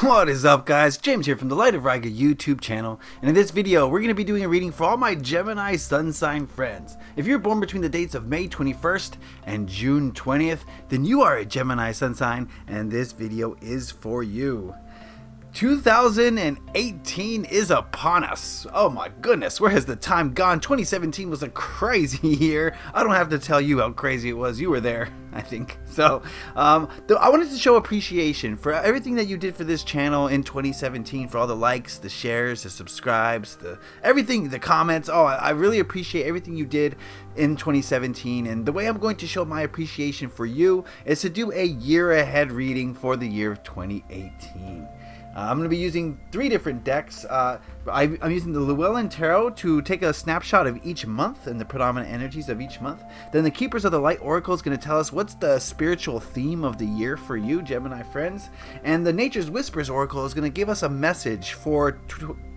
What is up, guys? James here from the Light of Riga YouTube channel, and in this video we're going to be doing a reading for all my Gemini sun sign friends. If you're born between the dates of May 21st and June 20th, then you are a Gemini sun sign, and this video is for you. 2018 is upon us. Oh my goodness, where has the time gone? 2017 was a crazy year. I don't have to tell you how crazy it was. You were there, I think. So, I wanted to show appreciation for everything that you did for this channel in 2017, for all the likes, the shares, the subscribes, everything, the comments. Oh, I really appreciate everything you did in 2017. And the way I'm going to show my appreciation for you is to do a year ahead reading for the year of 2018. I'm going to be using three different decks. I'm using the Llewellyn Tarot to take a snapshot of each month and the predominant energies of each month. Then the Keepers of the Light Oracle is going to tell us what's the spiritual theme of the year for you, Gemini friends. And the Nature's Whispers Oracle is going to give us a message for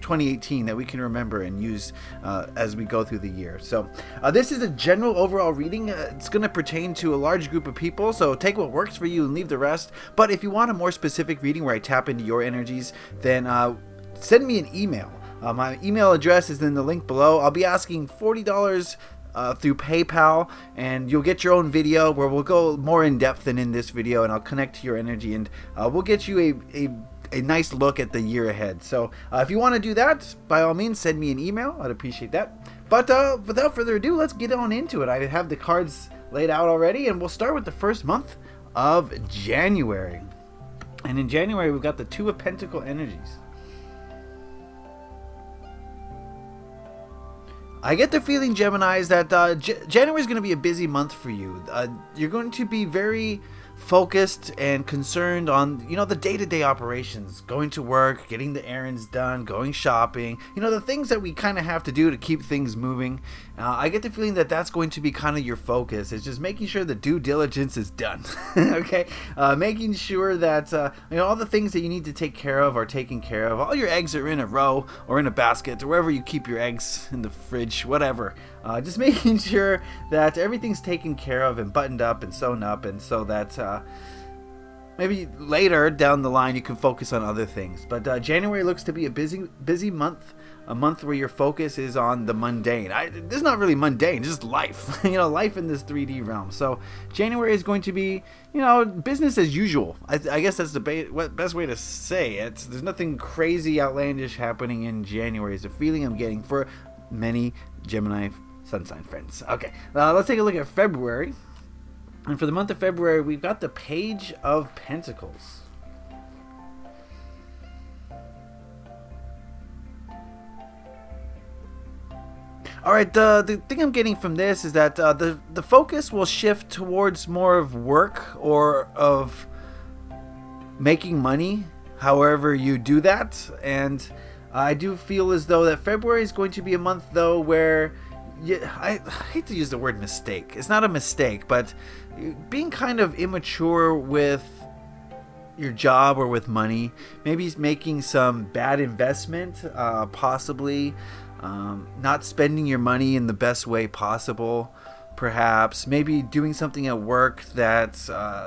2018 that we can remember and use as we go through the year. So this is a general overall reading. It's going to pertain to a large group of people, so take what works for you and leave the rest. But if you want a more specific reading where I tap into your energies, then send me an email. My email address is in the link below. I'll be asking $40 through PayPal, and you'll get your own video where we'll go more in depth than in this video, and I'll connect to your energy, and we'll get you a nice look at the year ahead. So if you want to do that, by all means, send me an email. I'd appreciate that. But without further ado, let's get on into it. I have the cards laid out already, and we'll start with the first month of January. And in January, we've got the Two of Pentacle energies. I get the feeling, Geminis, that January is going to be a busy month for you. You're going to be very focused and concerned on, the day-to-day operations, going to work, getting the errands done, going shopping, the things that we kind of have to do to keep things moving. I get the feeling that that's going to be kind of your focus. It's just making sure the due diligence is done. Okay, making sure that all the things that you need to take care of are taken care of. All your eggs are in a row or in a basket or wherever you keep your eggs, in the fridge, whatever. Just making sure that everything's taken care of and buttoned up and sewn up, and so that maybe later down the line you can focus on other things. But January looks to be a busy month, a month where your focus is on the mundane. This is not really mundane, it's just life. Life in this 3D realm. So January is going to be, business as usual. I guess that's the best way to say it. There's nothing crazy outlandish happening in January, is the feeling I'm getting for many Gemini sun sign friends. Okay, let's take a look at February. And for the month of February, we've got the Page of Pentacles. All right, the thing I'm getting from this is that the focus will shift towards more of work or of making money, however you do that. And I do feel as though that February is going to be a month, though, where I hate to use the word mistake. It's not a mistake, but being kind of immature with your job or with money, maybe making some bad investment, possibly not spending your money in the best way possible. Perhaps maybe doing something at work that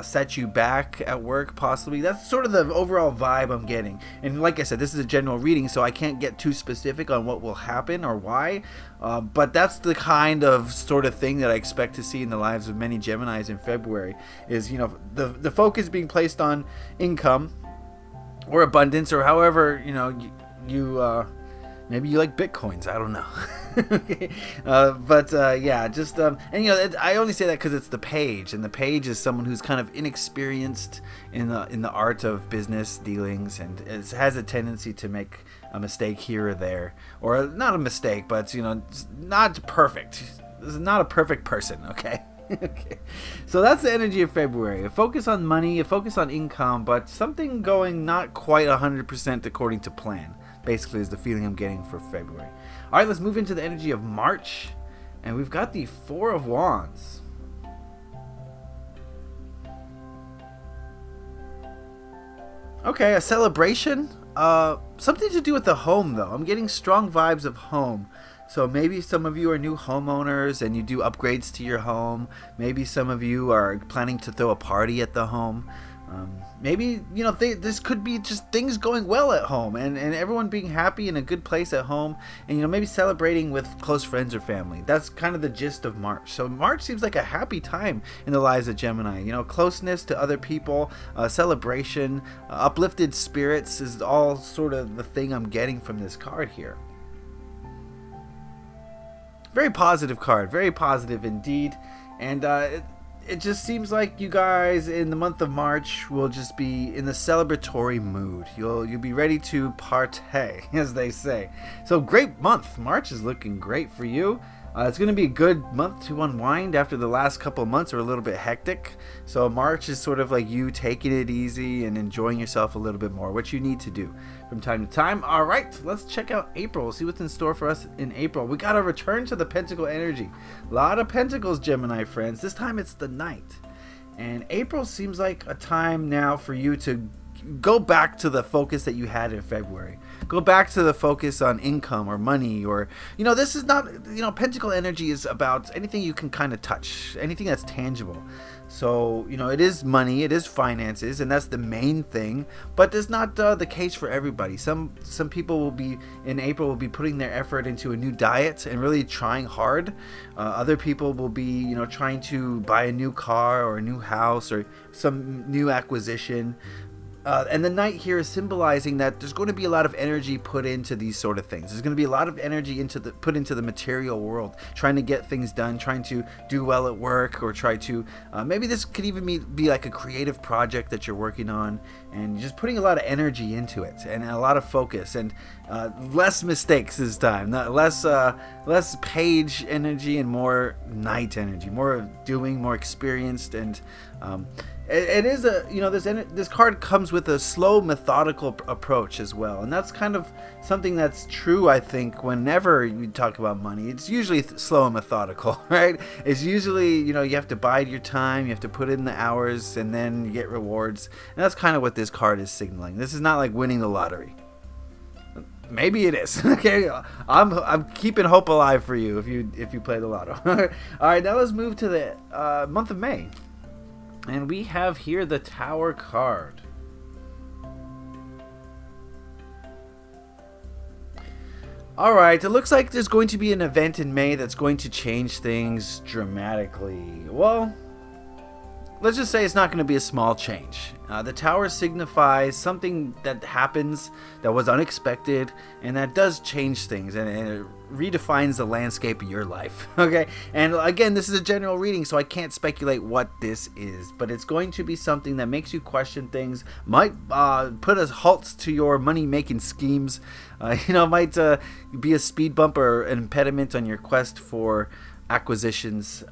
sets you back at work, possibly. That's sort of the overall vibe I'm getting. And like I said, this is a general reading, so I can't get too specific on what will happen or why. But that's the kind of sort of thing that I expect to see in the lives of many Geminis in February. Is, the focus being placed on income or abundance, or however, you maybe you like Bitcoins. I don't know. Okay. Yeah, just and I only say that because it's the Page, and the Page is someone who's kind of inexperienced in the art of business dealings, and has a tendency to make a mistake here or there, or not a mistake, but not perfect. This is not a perfect person. Okay. Okay, so that's the energy of February. A focus on money, a focus on income, but something going not quite 100% according to plan, basically, is the feeling I'm getting for February. All right, let's move into the energy of March, and we've got the Four of Wands. Okay, a celebration, something to do with the home, though. I'm getting strong vibes of home. So maybe some of you are new homeowners and you do upgrades to your home. Maybe some of you are planning to throw a party at the home. Maybe, this could be just things going well at home, and everyone being happy in a good place at home, and maybe celebrating with close friends or family. That's kind of the gist of March. So March seems like a happy time in the lives of Gemini. Closeness to other people, celebration, uplifted spirits is all sort of the thing I'm getting from this card here. Very positive card, very positive indeed. And it just seems like you guys in the month of March will just be in the celebratory mood. You'll be ready to partay, as they say. So great month. March is looking great for you. It's going to be a good month to unwind after the last couple of months are a little bit hectic. So March is sort of like you taking it easy and enjoying yourself a little bit more, which you need to do from time to time. All right, let's check out April. See what's in store for us in April. We got to return to the Pentacle energy. A lot of Pentacles, Gemini friends. This time it's the Knight. And April seems like a time now for you to go back to the focus that you had in February. Go back to the focus on income or money, or this is not, Pentacle energy is about anything you can kind of touch, anything that's tangible. So it is money, it is finances, and that's the main thing. But that's not the case for everybody. Some people will be in April will be putting their effort into a new diet and really trying hard. Other people will be trying to buy a new car or a new house or some new acquisition. And the Knight here is symbolizing that there's going to be a lot of energy put into these sort of things. There's going to be a lot of energy put into the material world, trying to get things done, trying to do well at work, or try to maybe this could even be like a creative project that you're working on, and just putting a lot of energy into it and a lot of focus, and less mistakes this time, less page energy and more Knight energy, more doing, more experienced. And it is this card comes with a slow, methodical approach as well, and that's kind of something that's true. I think whenever you talk about money, it's usually slow and methodical, right? It's usually you have to bide your time, you have to put in the hours, and then you get rewards. And that's kind of what this card is signaling. This is not like winning the lottery. Maybe it is. Okay, I'm keeping hope alive for you if you play the lotto. All right, now let's move to the month of May. And we have here the Tower card. Alright, it looks like there's going to be an event in May that's going to change things dramatically. Well, let's just say it's not going to be a small change. The Tower signifies something that happens that was unexpected, and that does change things, and it redefines the landscape of your life. Okay, and again, this is a general reading, so I can't speculate what this is, but it's going to be something that makes you question things, might put a halt to your money-making schemes, might be a speed bump or an impediment on your quest for acquisitions.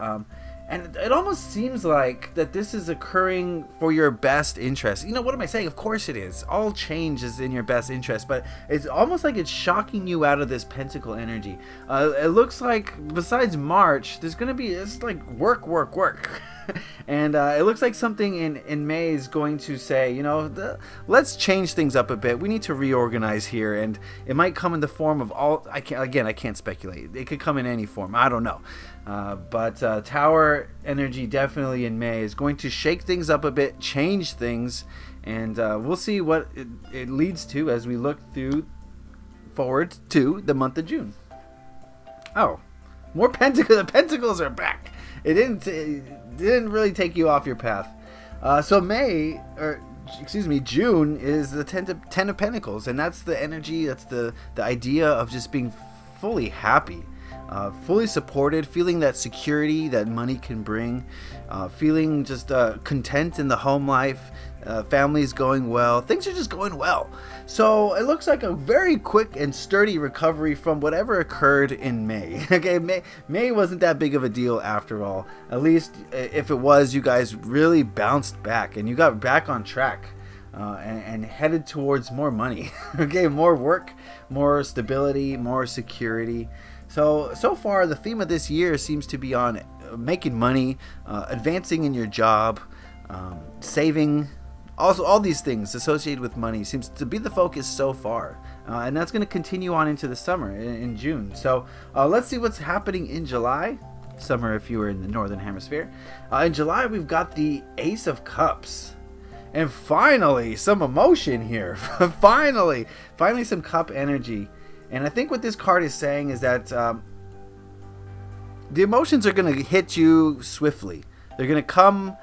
And it almost seems like that this is occurring for your best interest. What am I saying? Of course it is. All change is in your best interest, but it's almost like it's shocking you out of this Pentacle energy. It looks like besides March, there's going to be, it's like work. And it looks like something in May is going to say, let's change things up a bit. We need to reorganize here, and it might come in the form of I can't speculate. It could come in any form. I don't know. But Tower energy definitely in May is going to shake things up a bit, change things, and we'll see what it leads to as we look forward to the month of June. Oh, more Pentacles. The Pentacles are back. It didn't really take you off your path. So June is the Ten of Pentacles, and that's the energy, that's the idea of just being fully happy, fully supported, feeling that security that money can bring, feeling just content in the home life, families going well, things are just going well. So it looks like a very quick and sturdy recovery from whatever occurred in May. Okay, May wasn't that big of a deal after all. At least if it was, you guys really bounced back and you got back on track. And headed towards more money. Okay, more work, more stability, more security. So far, the theme of this year seems to be on making money, advancing in your job, saving. Also, all these things associated with money seems to be the focus so far. And that's going to continue on into the summer in June. So let's see what's happening in July. Summer if you were in the Northern Hemisphere. In July, we've got the Ace of Cups. And finally, some emotion here. finally some cup energy. And I think what this card is saying is that the emotions are going to hit you swiftly. They're going to come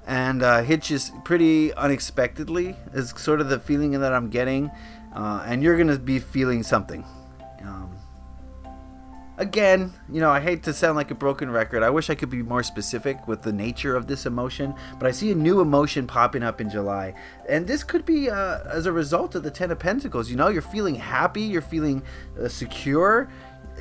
and hit you pretty unexpectedly, is sort of the feeling that I'm getting. And you're going to be feeling something. Again, I hate to sound like a broken record. I wish I could be more specific with the nature of this emotion, but I see a new emotion popping up in July. And this could be as a result of the Ten of Pentacles. You're feeling happy, you're feeling secure.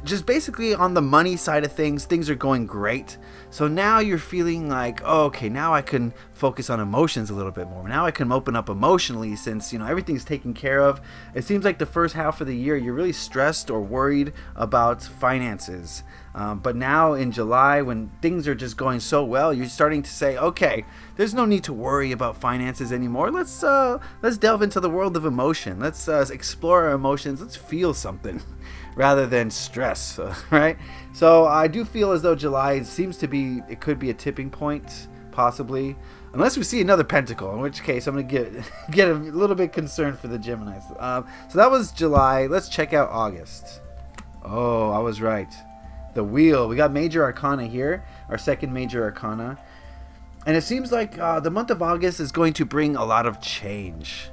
Just basically on the money side of things are going great. So now you're feeling like, oh, okay, now I can focus on emotions a little bit more. Now I can open up emotionally since, everything's taken care of. It seems like the first half of the year, you're really stressed or worried about finances. But now in July, when things are just going so well, you're starting to say, okay, there's no need to worry about finances anymore. Let's delve into the world of emotion. Let's explore our emotions. Let's feel something. Rather than stress, right? So I do feel as though July it could be a tipping point, possibly, unless we see another pentacle, in which case I'm gonna get a little bit concerned for the Geminis. So that was July. Let's check out August. Oh, I was right. The Wheel. We got Major Arcana here, our second Major Arcana, and it seems like the month of August is going to bring a lot of change.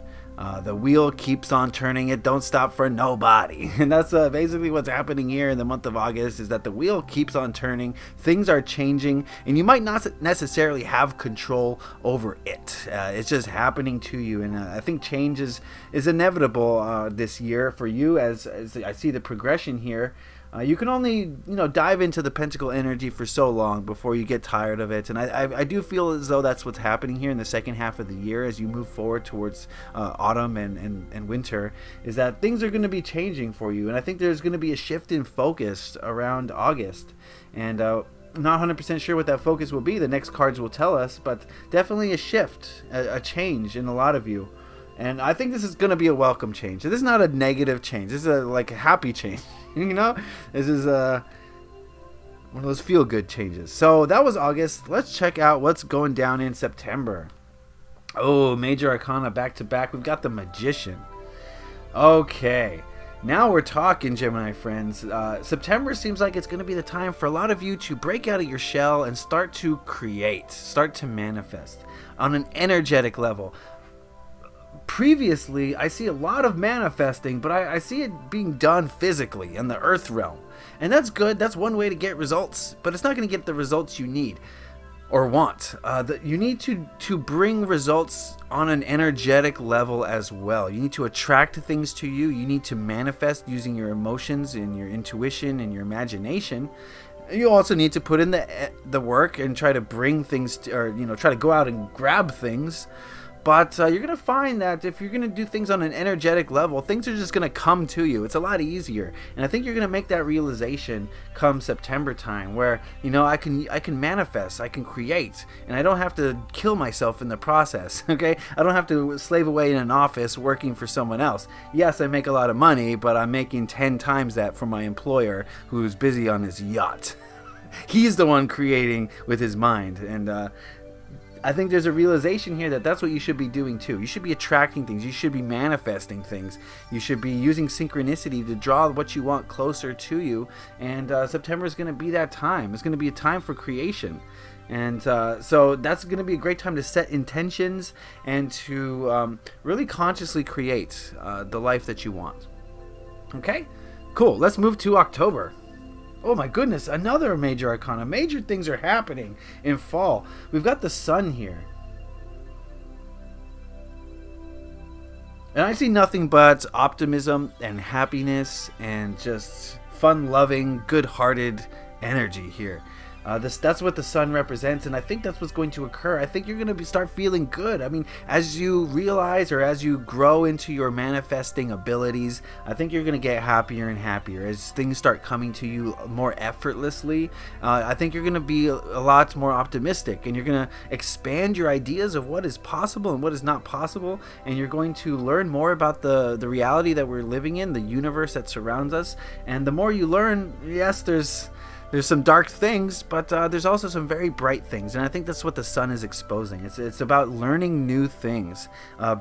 The wheel keeps on turning. It don't stop for nobody. And that's basically what's happening here in the month of August, is that the wheel keeps on turning. Things are changing, and you might not necessarily have control over it. It's just happening to you. And I think change is inevitable this year for you, as I see the progression here. You can only, dive into the pentacle energy for so long before you get tired of it. And I do feel as though that's what's happening here in the second half of the year as you move forward towards autumn and winter, is that things are going to be changing for you. And I think there's going to be a shift in focus around August. And not 100% sure what that focus will be. The next cards will tell us, but definitely a shift, a change in a lot of you. And I think this is going to be a welcome change. This is not a negative change. This is a happy change. This is one of those feel-good changes. So that was August. Let's check out what's going down in September. Oh, Major Arcana back to back. We've got the Magician. Okay, now we're talking, Gemini friends. September seems like it's going to be the time for a lot of you to break out of your shell and start to create, start to manifest on an energetic level. Previously, I see a lot of manifesting, but I see it being done physically in the earth realm. And that's good. That's one way to get results, but it's not going to get the results you need or want. You need to bring results on an energetic level as well. You need to attract things to you. You need to manifest using your emotions and your intuition and your imagination. You also need to put in the work and try to bring things try to go out and grab things. But you're going to find that if you're going to do things on an energetic level, things are just going to come to you. It's a lot easier. And I think you're going to make that realization come September time where, I can manifest, I can create, and I don't have to kill myself in the process, okay? I don't have to slave away in an office working for someone else. Yes, I make a lot of money, but I'm making 10 times that for my employer who's busy on his yacht. He's the one creating with his mind. And, I think there's a realization here that that's what you should be doing too. You should be attracting things. You should be manifesting things. You should be using synchronicity to draw what you want closer to you. And September is going to be that time. It's going to be a time for creation. And so that's going to be a great time to set intentions and to really consciously create the life that you want. Okay? Cool. Let's move to October. Oh my goodness, another Major Arcana. Major things are happening in fall. We've got the Sun here. And I see nothing but optimism and happiness and just fun-loving, good-hearted energy here. That's what the Sun represents, and I think that's what's going to occur. I think you're going to start feeling good. I mean, as you realize or as you grow into your manifesting abilities, I think you're going to get happier and happier as things start coming to you more effortlessly. I think you're going to be a lot more optimistic, and you're going to expand your ideas of what is possible and what is not possible, and you're going to learn more about the reality that we're living in, the universe that surrounds us. And the more you learn, yes, there's There's some dark things, but there's also some very bright things, and I think that's what the sun is exposing. It's about learning new things,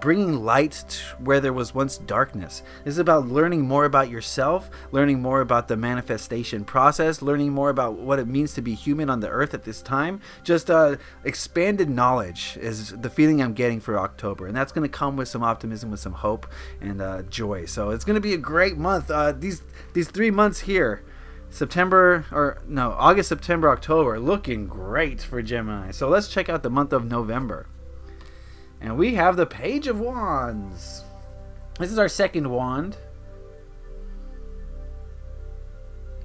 bringing light to where there was once darkness. This is about learning more about yourself, learning more about the manifestation process, learning more about what it means to be human on the earth at this time. Just expanded knowledge is the feeling I'm getting for October, and that's going to come with some optimism, with some hope, and joy. So it's going to be a great month. These 3 months here, August, September, October, looking great for Gemini. So let's check out the month of November. And we have the Page of Wands. This is our second wand.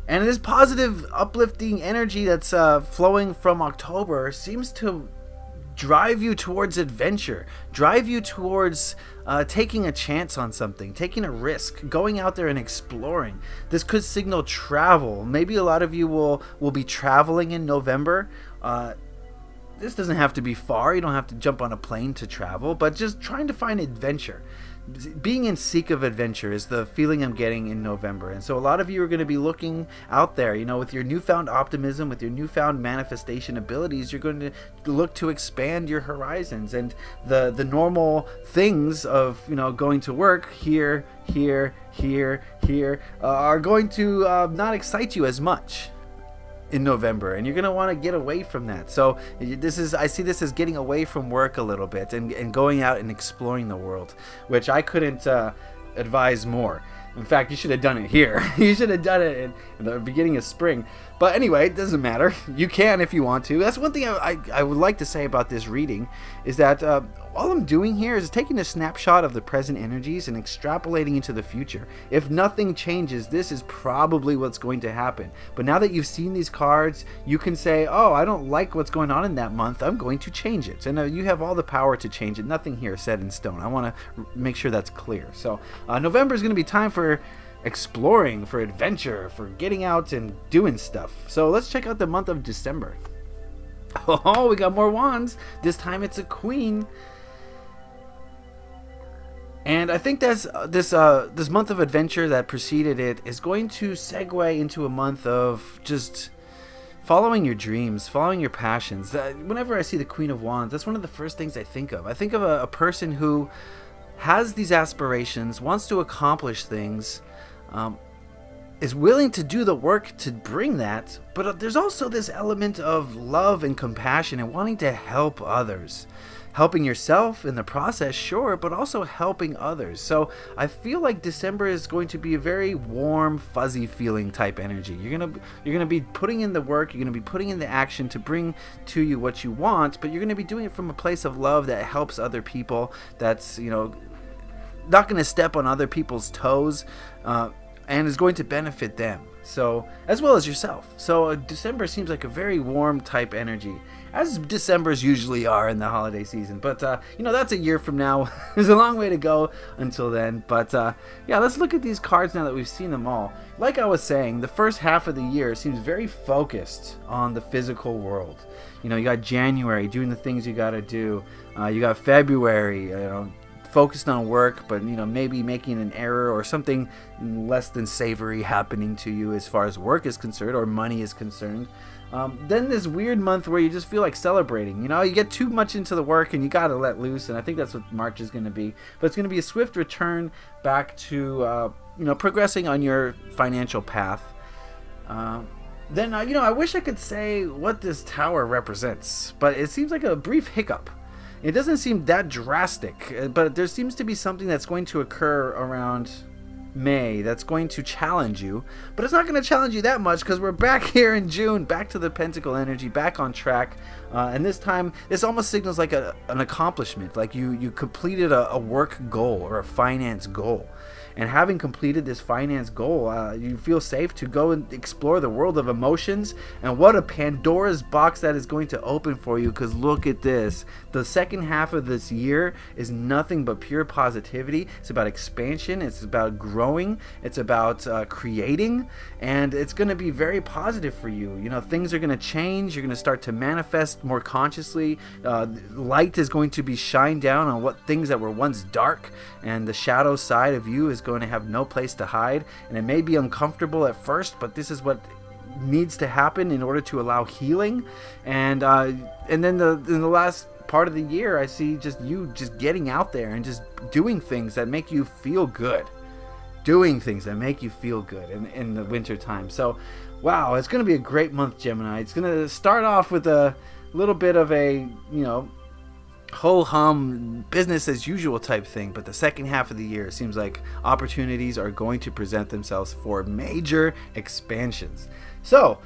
And this positive, uplifting energy that's flowing from October seems to drive you towards adventure, drive you towards taking a chance on something, taking a risk, going out there and exploring. This could signal travel. Maybe a lot of you will be traveling in November. This doesn't have to be far. You don't have to jump on a plane to travel, but just trying to find adventure. Being in seek of adventure is the feeling I'm getting in November. And so a lot of you are going to be looking out there, with your newfound optimism, with your newfound manifestation abilities. You're going to look to expand your horizons, and the normal things of going to work here are going to not excite you as much in November, and you're going to want to get away from that. So I see this as getting away from work a little bit and going out and exploring the world, which I couldn't advise more. In fact, you should have done it here. You should have done it in the beginning of spring. But anyway, it doesn't matter. You can if you want to. That's one thing I would like to say about this reading, is that all I'm doing here is taking a snapshot of the present energies and extrapolating into the future. If nothing changes, this is probably what's going to happen. But now that you've seen these cards, you can say, oh, I don't like what's going on in that month. I'm going to change it. And you have all the power to change it. Nothing here is set in stone. I want to make sure that's clear. So November is going to be time for exploring, for adventure, for getting out and doing stuff. So let's check out the month of December. Oh, we got more wands. This time it's a queen. And I think that's this month of adventure that preceded it is going to segue into a month of just following your dreams, following your passions. Whenever I see the Queen of Wands, that's one of the first things I think of. I think of a person who has these aspirations, wants to accomplish things, is willing to do the work to bring that, but there's also this element of love and compassion and wanting to help others. Helping yourself in the process, sure, but also helping others. So I feel like December is going to be a very warm, fuzzy feeling type energy. You're gonna be putting in the work, you're gonna be putting in the action to bring to you what you want, but you're gonna be doing it from a place of love that helps other people, that's not going to step on other people's toes, and is going to benefit them, so as well as yourself. So December seems like a very warm type energy, as Decembers usually are in the holiday season. But that's a year from now. There's a long way to go until then. But yeah, let's look at these cards now that we've seen them all. Like I was saying, the first half of the year seems very focused on the physical world. You got January doing the things you got to do. You got February, focused on work, but maybe making an error or something less than savory happening to you as far as work is concerned or money is concerned. Then this weird month where you just feel like celebrating. You get too much into the work and you gotta let loose, and I think that's what March is going to be. But it's going to be a swift return back to progressing on your financial path. Then I wish I could say what this tower represents, but it seems like a brief hiccup. It doesn't seem that drastic, but there seems to be something that's going to occur around May that's going to challenge you. But it's not going to challenge you that much, because we're back here in June, back to the Pentacle energy, back on track. And this time, this almost signals like an accomplishment, like you completed a work goal or a finance goal. And having completed this finance goal, you feel safe to go and explore the world of emotions. And what a Pandora's box that is going to open for you, because look at this. The second half of this year is nothing but pure positivity. It's about expansion. It's about growing. It's about creating. And it's going to be very positive for you. Things are going to change. You're going to start to manifest more consciously. Light is going to be shined down on what things that were once dark. And the shadow side of you is going to have no place to hide, and it may be uncomfortable at first, but this is what needs to happen in order to allow healing, and then in the last part of the year, I see just you just getting out there and just doing things that make you feel good. Doing things that make you feel good in the winter time. So, wow, it's going to be a great month, Gemini. It's going to start off with a little bit of a, ho-hum, business as usual type thing, but the second half of the year, it seems like opportunities are going to present themselves for major expansions. So,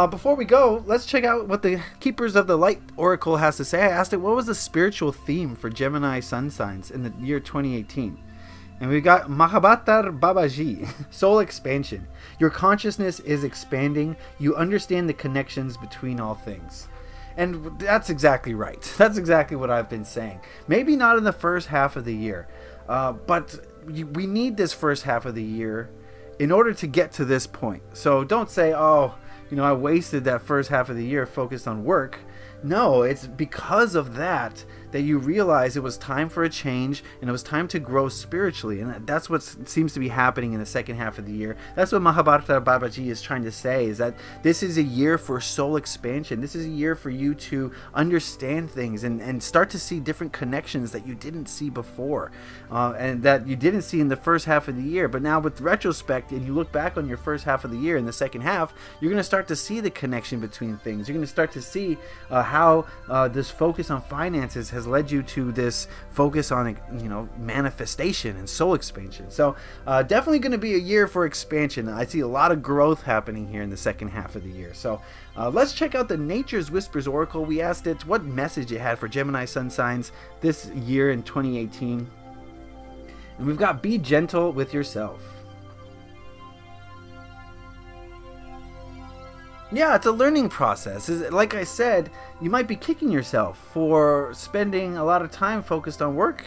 before we go, let's check out what the Keepers of the Light Oracle has to say. I asked it, what was the spiritual theme for Gemini sun signs in the year 2018? And we got Mahabhatar Babaji, soul expansion. Your consciousness is expanding. You understand the connections between all things. And that's exactly right. That's exactly what I've been saying. Maybe not in the first half of the year, but we need this first half of the year in order to get to this point. So don't say, oh, I wasted that first half of the year focused on work. No, it's because of that you realize it was time for a change and it was time to grow spiritually. And that's what seems to be happening in the second half of the year. That's what Mahabharata Babaji is trying to say, is that this is a year for soul expansion. This is a year for you to understand things and start to see different connections that you didn't see before, and that you didn't see in the first half of the year. But now with retrospect, and you look back on your first half of the year, in the second half, you're going to start to see the connection between things. You're going to start to see how this focus on finances has led you to this focus on manifestation and soul expansion. So definitely going to be a year for expansion. I see a lot of growth happening here in the second half of the year. So let's check out the Nature's Whispers Oracle. We asked it what message it had for Gemini sun signs this year in 2018, and we've got be gentle with yourself. Yeah, it's a learning process. Like I said, you might be kicking yourself for spending a lot of time focused on work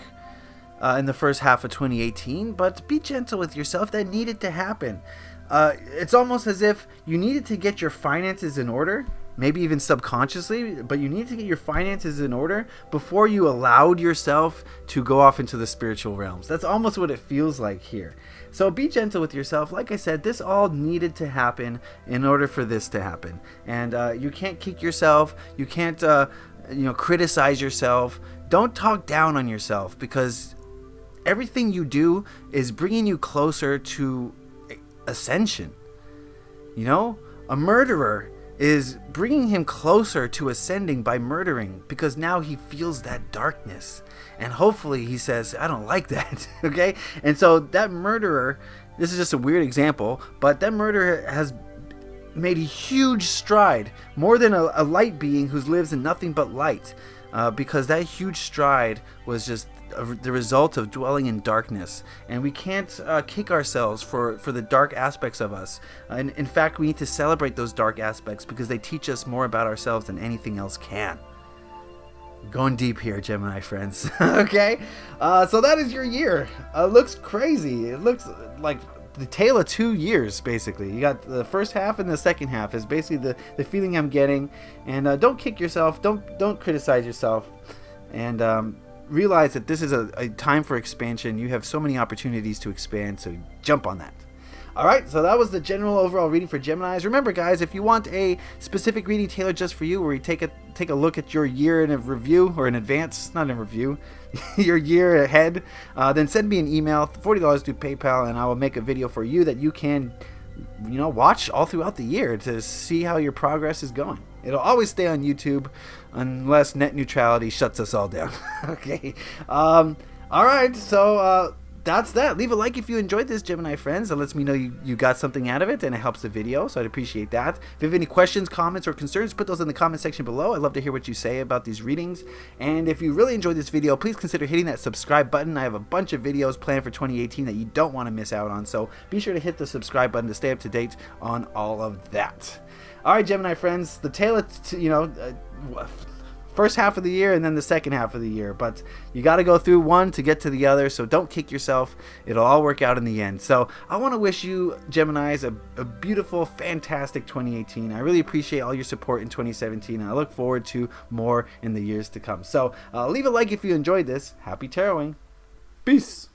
in the first half of 2018, but be gentle with yourself. That needed to happen. It's almost as if you needed to get your finances in order, maybe even subconsciously, but you need to get your finances in order before you allowed yourself to go off into the spiritual realms. That's almost what it feels like here. So be gentle with yourself. Like I said, this all needed to happen in order for this to happen. And you can't kick yourself. You can't, criticize yourself. Don't talk down on yourself, because everything you do is bringing you closer to ascension. A murderer is bringing him closer to ascending by murdering, because now he feels that darkness. And hopefully he says, I don't like that. Okay? And so that murderer, this is just a weird example, but that murderer has made a huge stride, more than a light being who lives in nothing but light, because that huge stride was just the result of dwelling in darkness. And we can't kick ourselves for the dark aspects of us. And in fact, we need to celebrate those dark aspects, because they teach us more about ourselves than anything else can. Going deep here, Gemini friends. Okay, so that is your year. Looks crazy. It looks like the tale of 2 years, basically. You got the first half and the second half is basically the feeling I'm getting. And don't kick yourself. Don't criticize yourself. And realize that this is a time for expansion. You have so many opportunities to expand, so jump on that. Alright, so that was the general overall reading for Geminis. Remember, guys, if you want a specific reading tailored just for you, where you take a look at your year in a review, or in advance, not in review, your year ahead, then send me an email, $40 to PayPal, and I will make a video for you that you can, watch all throughout the year to see how your progress is going. It'll always stay on YouTube unless net neutrality shuts us all down. Okay. Alright, so that's that. Leave a like if you enjoyed this, Gemini friends. That lets me know you got something out of it, and it helps the video, so I'd appreciate that. If you have any questions, comments, or concerns, put those in the comment section below. I'd love to hear what you say about these readings. And if you really enjoyed this video, please consider hitting that subscribe button. I have a bunch of videos planned for 2018 that you don't want to miss out on, so be sure to hit the subscribe button to stay up to date on all of that. Alright, Gemini friends, the tale of, first half of the year and then the second half of the year, but you got to go through one to get to the other, so don't kick yourself. It'll all work out in the end. So I want to wish you, Geminis, a beautiful, fantastic 2018. I really appreciate all your support in 2017, and I look forward to more in the years to come. So leave a like if you enjoyed this. Happy taroting. Peace.